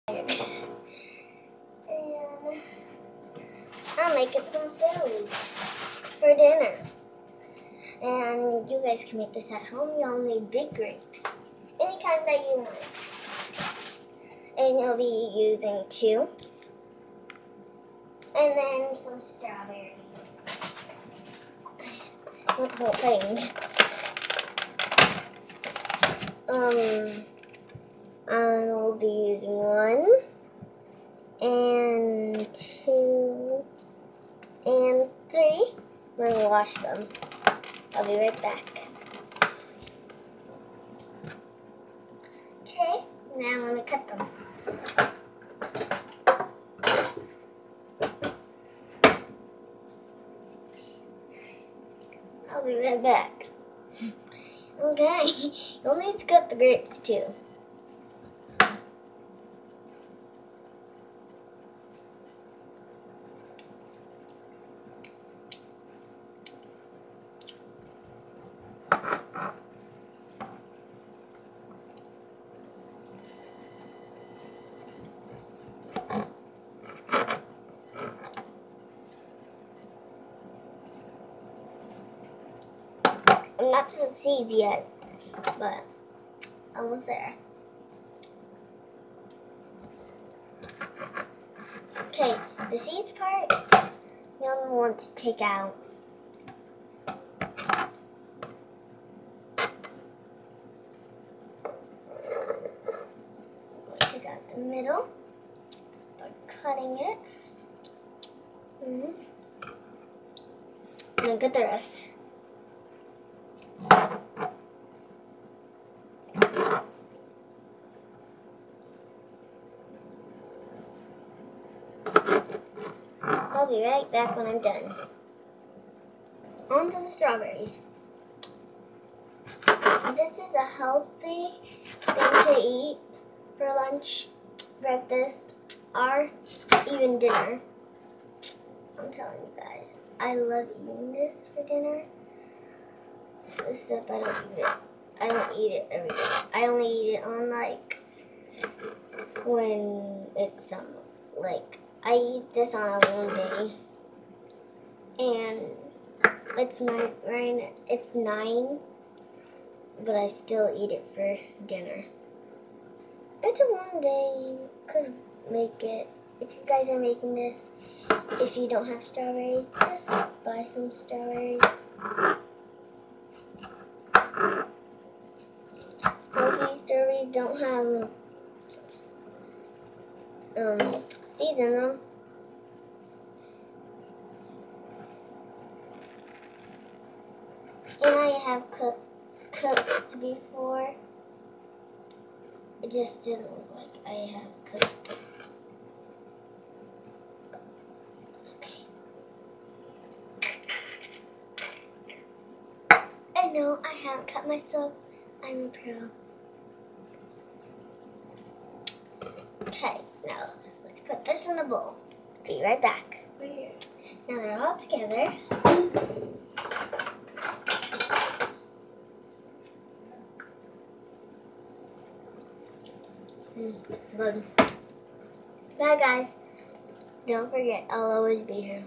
And I'm making some food for dinner. And you guys can make this at home. You'll need big grapes, any kind that you want. And you'll be using 2. And then some strawberries. The whole thing. I'll be using 1 and 2 and 3. I'm going to wash them. I'll be right back. Okay, now let me cut them. I'll be right back. Okay, you'll need to cut the grapes too. I'm not to the seeds yet, but almost there. Okay, the seeds part, you'll want to take out. Take out the middle by cutting it. And then cut the rest. I'll be right back when I'm done. On to the strawberries. This is a healthy thing to eat for lunch, breakfast, or even dinner. I'm telling you guys, I love eating this for dinner. Except I don't eat it every day. I only eat it on when it's summer. I eat this on a warm day, and it's 9, but I still eat it for dinner. It's a warm day. You could make it. If you guys are making this, if you don't have strawberries, just buy some strawberries. These strawberries don't have seeds in them. And I have cooked before. It just doesn't look like I have cooked. Okay. I know I haven't cut myself. I'm a pro. Okay, now let's put this in the bowl. Be right back. Now they're all together. Good. Bye guys. Don't forget, I'll always be here.